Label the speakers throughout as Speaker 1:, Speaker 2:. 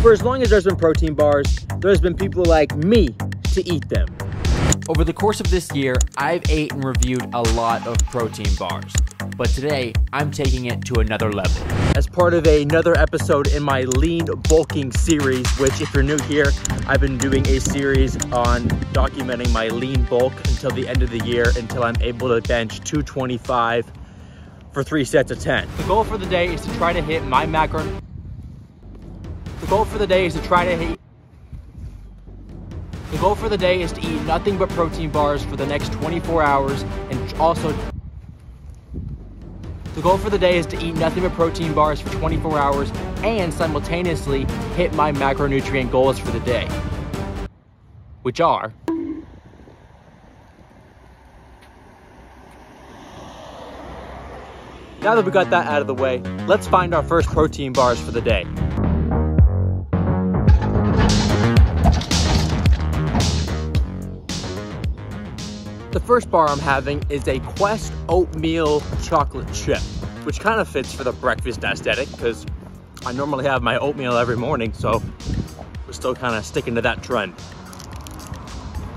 Speaker 1: For as long as there's been protein bars, there's been people like me to eat them.
Speaker 2: Over the course of this year, I've ate and reviewed a lot of protein bars, but today I'm taking it to another level.
Speaker 1: As part of another episode in my lean bulking series, which if you're new here, I've been doing a series on documenting my lean bulk until the end of the year, until I'm able to bench 225 for 3 sets of 10. The goal for the day is to try to hit my macro. The goal for the day is to eat nothing but protein bars for the next 24 hours and also the goal for the day is to eat nothing but protein bars for 24 hours and simultaneously hit my macronutrient goals for the day, which are now that we got that out of the way, let's find our first protein bars for the day. The first bar I'm having is a Quest oatmeal chocolate chip, which kind of fits for the breakfast aesthetic because I normally have my oatmeal every morning, so we're still kind of sticking to that trend.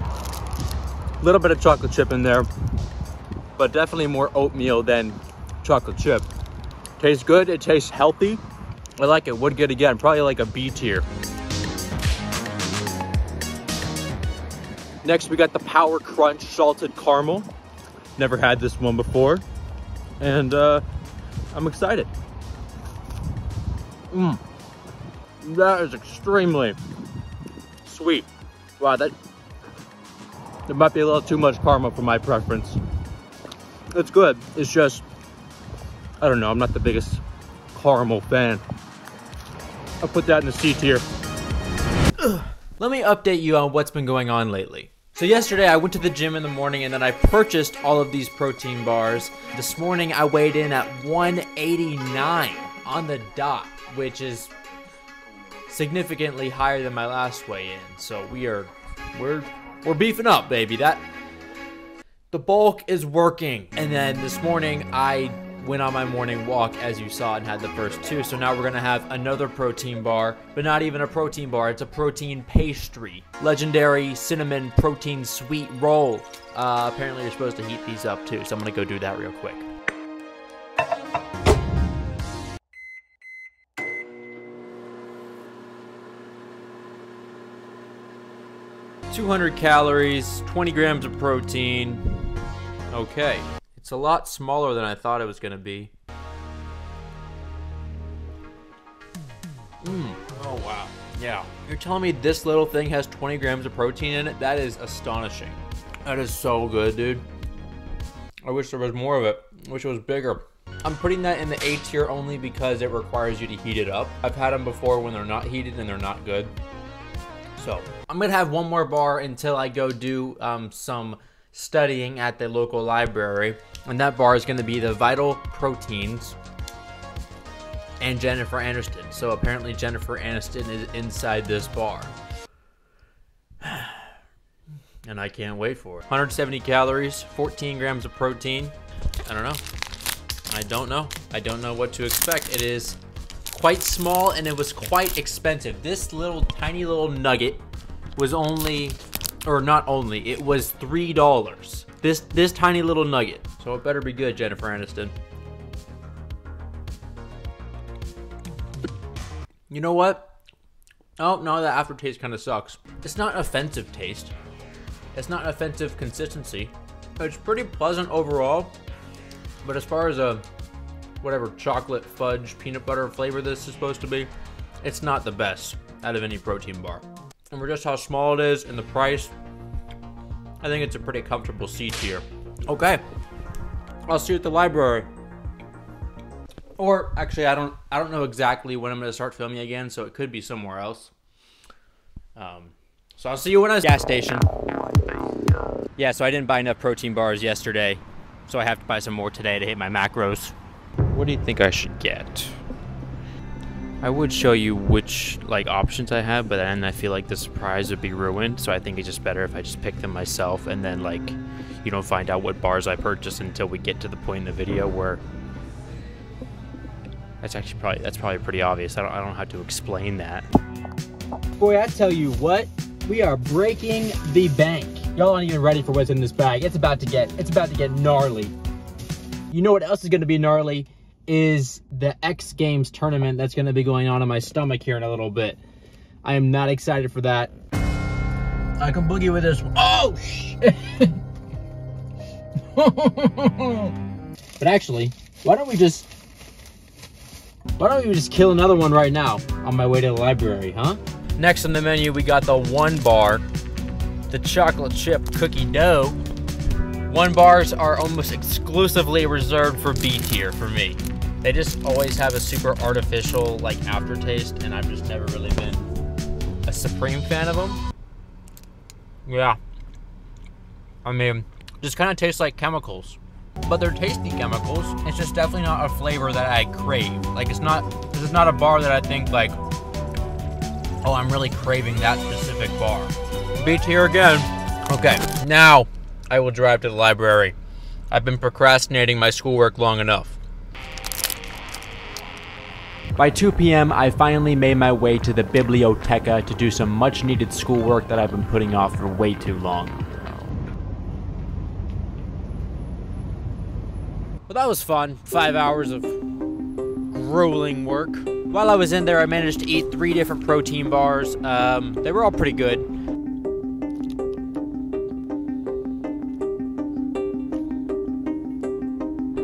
Speaker 1: A little bit of chocolate chip in there, but definitely more oatmeal than chocolate chip. Tastes good, it tastes healthy. I like it, would get again, probably like a B tier. Next, we got the Power Crunch Salted Caramel. Never had this one before, and I'm excited. That is extremely sweet. Wow, that might be a little too much caramel for my preference. It's good, it's just, I don't know, I'm not the biggest caramel fan. I'll put that in the C tier.
Speaker 2: Let me update you on what's been going on lately. So yesterday I went to the gym in the morning and then I purchased all of these protein bars. This morning I weighed in at 189 on the dot, which is significantly higher than my last weigh-in. So we're beefing up, baby. The bulk is working. And then this morning I went on my morning walk, as you saw, and had the first 2. So now we're gonna have another protein bar, but not even a protein bar, it's a protein pastry. Legendary cinnamon protein sweet roll. Apparently you're supposed to heat these up too, so I'm gonna go do that real quick. $200 calories, 20 grams of protein. Okay. It's a lot smaller than I thought it was gonna be. Oh wow. Yeah. You're telling me this little thing has 20 grams of protein in it? That is astonishing. That is so good, dude. I wish there was more of it. I wish it was bigger. I'm putting that in the A tier only because it requires you to heat it up. I've had them before when they're not heated and they're not good. So I'm gonna have one more bar until I go do some studying at the local library, and that bar is going to be the Vital Proteins and Jennifer Aniston. So apparently Jennifer Aniston is inside this bar, and I can't wait for it. 170 calories, 14 grams of protein. I don't know what to expect. It is quite small and it was quite expensive. This little tiny little nugget was only, or not only, it was $3. This tiny little nugget. So it better be good, Jennifer Aniston. You know what? Oh, no, that aftertaste kind of sucks. It's not offensive taste. It's not offensive consistency. It's pretty pleasant overall. But as far as a, whatever chocolate fudge peanut butter flavor this is supposed to be, it's not the best out of any protein bar. And for just how small it is and the price, I think it's a pretty comfortable C tier. Okay, I'll see you at the library. Or actually, I don't know exactly when I'm gonna start filming again, so it could be somewhere else. So I'll see you when I'm at the gas station. Yeah, so I didn't buy enough protein bars yesterday, so I have to buy some more today to hit my macros. What do you think I should get? I would show you which options I have, but then I feel like the surprise would be ruined, so I think it's just better if I just pick them myself and then you don't find out what bars I purchased until we get to the point in the video where that's probably pretty obvious. I don't know how to explain that.
Speaker 1: Boy, I tell you what, we are breaking the bank. Y'all aren't even ready for what's in this bag. It's about to get gnarly. You know what else is gonna be gnarly? Is the X Games tournament that's gonna be going on in my stomach here in a little bit. I am not excited for that. I can boogie with this. Oh, shit. But actually, why don't we just kill another one right now on my way to the library, huh?
Speaker 2: Next on the menu, we got the One Bar, the chocolate chip cookie dough. One Bars are almost exclusively reserved for B tier for me. They just always have a super artificial like aftertaste, and I've just never really been a supreme fan of them. Yeah, I mean, just kind of tastes like chemicals, but they're tasty chemicals. It's just definitely not a flavor that I crave. Like this is not a bar that I think like, oh, I'm really craving that specific bar. B tier again. Okay, now I will drive to the library. I've been procrastinating my schoolwork long enough. By 2 p.m., I finally made my way to the Biblioteca to do some much needed schoolwork that I've been putting off for way too long. Well, that was fun. 5 hours of grueling work. While I was in there, I managed to eat 3 different protein bars. They were all pretty good.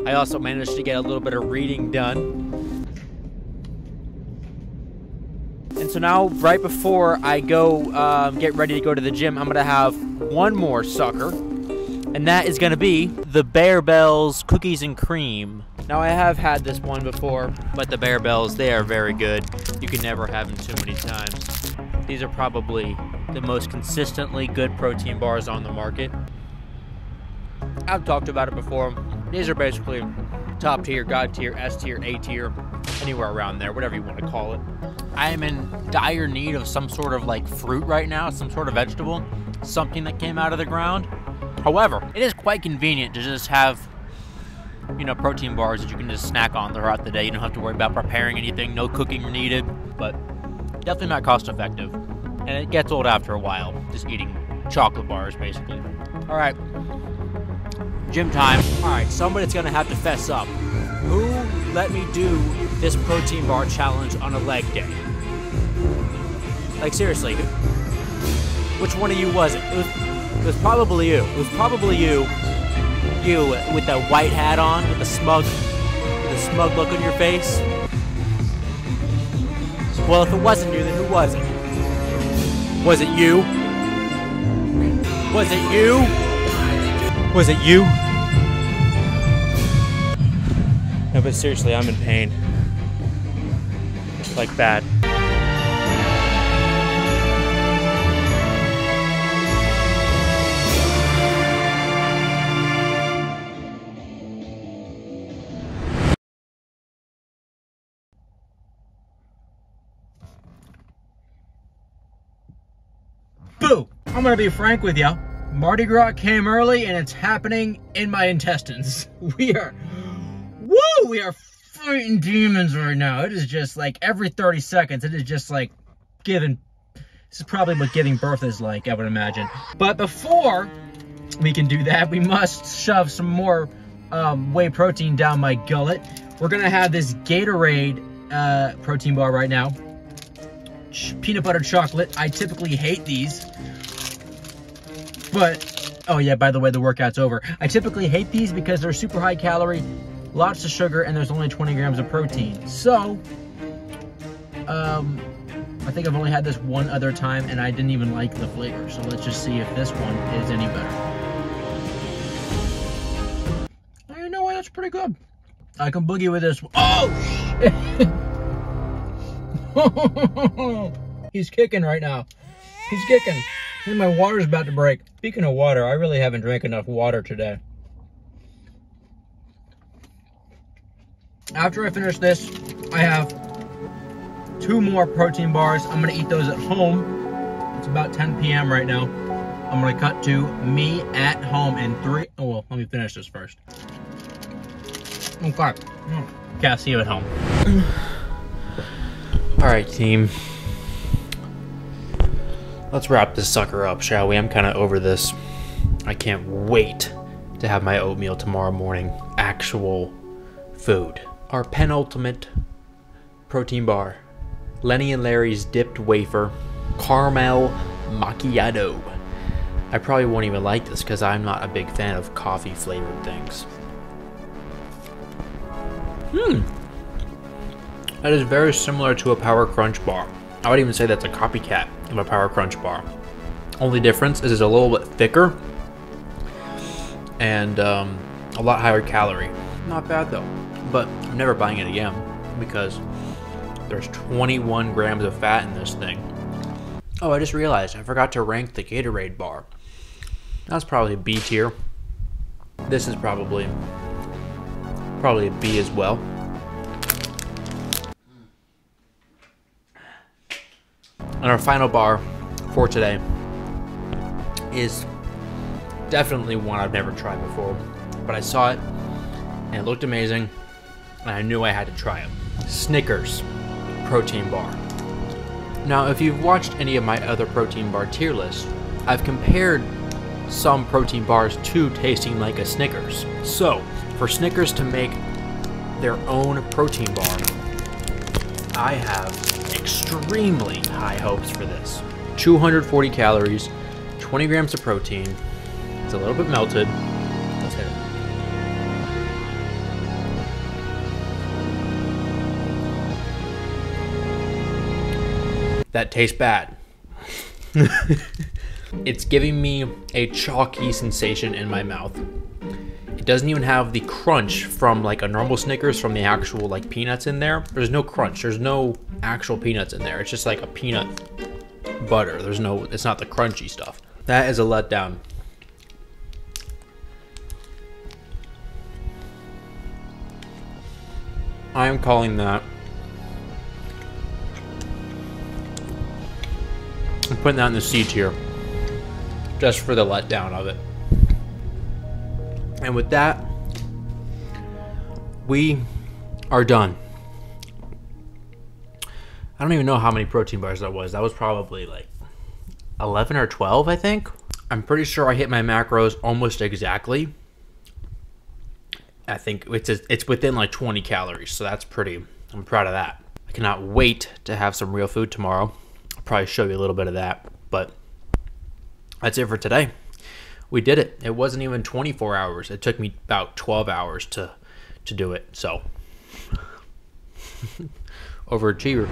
Speaker 2: I also managed to get a little bit of reading done. And so now, right before I go get ready to go to the gym, I'm gonna have one more sucker, and that is gonna be the Barebells Cookies and Cream. Now, I have had this one before, but the Barebells, they are very good. You can never have them too many times. These are probably the most consistently good protein bars on the market. I've talked about it before. These are basically top tier, God tier, S tier, A tier, anywhere around there, whatever you want to call it. I am in dire need of some sort of like fruit right now, some sort of vegetable, something that came out of the ground. However, it is quite convenient to just have, you know, protein bars that you can just snack on throughout the day. You don't have to worry about preparing anything, no cooking needed, but definitely not cost effective. And it gets old after a while, just eating chocolate bars basically. All right, gym time. All right, somebody's gonna have to fess up. Who let me do this protein bar challenge on a leg day? Like seriously, which one of you was it? It was probably you. It was probably you. You with the white hat on, with the smug look on your face. Well, if it wasn't you, then who was it? Was it you? Was it you? Was it you? No, but seriously, I'm in pain. Like bad.
Speaker 1: Boo! I'm gonna be frank with you. Mardi Gras came early and it's happening in my intestines. We are fighting demons right now. It is just like every 30 seconds, it is just like this is probably what giving birth is like, I would imagine. But before we can do that, we must shove some more whey protein down my gullet. We're gonna have this Gatorade protein bar right now. Peanut butter chocolate. I typically hate these, but oh yeah, by the way, the workout's over. I typically hate these because they're super high calorie, lots of sugar, and there's only 20 grams of protein. So I think I've only had this one other time and I didn't even like the flavor. So let's just see if this one is any better. Oh, you know what? That's pretty good. I can boogie with this. Oh shit! He's kicking right now. He's kicking. And my water's about to break. Speaking of water, I really haven't drank enough water today. After I finish this, I have 2 more protein bars. I'm gonna eat those at home. It's about 10 p.m. right now. I'm gonna cut to me at home in 3. Oh, well, let me finish this first. Okay. Okay, I'll see you at home.
Speaker 2: All right, team. Let's wrap this sucker up, shall we? I'm kind of over this. I can't wait to have my oatmeal tomorrow morning. Actual food. Our penultimate protein bar. Lenny and Larry's dipped wafer. Caramel macchiato. I probably won't even like this because I'm not a big fan of coffee flavored things. That is very similar to a Power Crunch bar. I would even say that's a copycat of a Power Crunch bar. Only difference is it's a little bit thicker and a lot higher calorie. Not bad though, but I'm never buying it again because there's 21 grams of fat in this thing. Oh, I just realized I forgot to rank the Gatorade bar. That's probably a B tier. This is probably a B as well. And our final bar for today is definitely one I've never tried before, but I saw it and it looked amazing and I knew I had to try it. Snickers protein bar. Now, if you've watched any of my other protein bar tier lists, I've compared some protein bars to tasting like a Snickers. So, for Snickers to make their own protein bar, I have extremely high hopes for this. 240 calories, 20 grams of protein. It's a little bit melted. Let's hit it. That tastes bad. It's giving me a chalky sensation in my mouth. It doesn't even have the crunch from like a normal Snickers from the actual like peanuts in there. There's no crunch. There's no actual peanuts in there. It's just like a peanut butter. It's not the crunchy stuff. That is a letdown. I am calling that. I'm putting that in the C tier. Just for the letdown of it. And with that, we are done. I don't even know how many protein bars that was. That was probably like 11 or 12, I think. I'm pretty sure I hit my macros almost exactly. I think it's within like 20 calories, so that's I'm proud of that. I cannot wait to have some real food tomorrow. I'll probably show you a little bit of that, but that's it for today. We did it. It wasn't even 24 hours. It took me about 12 hours to do it, so overachiever.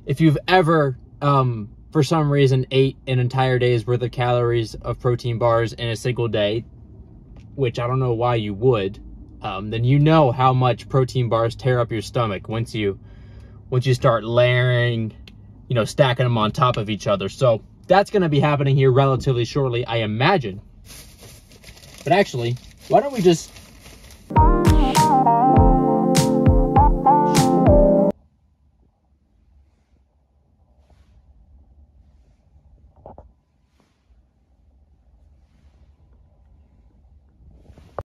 Speaker 2: If you've ever, for some reason, ate an entire day's worth of calories of protein bars in a single day, which I don't know why you would, then you know how much protein bars tear up your stomach once you start layering, stacking them on top of each other. So that's going to be happening here relatively shortly, I imagine. But actually, why don't we just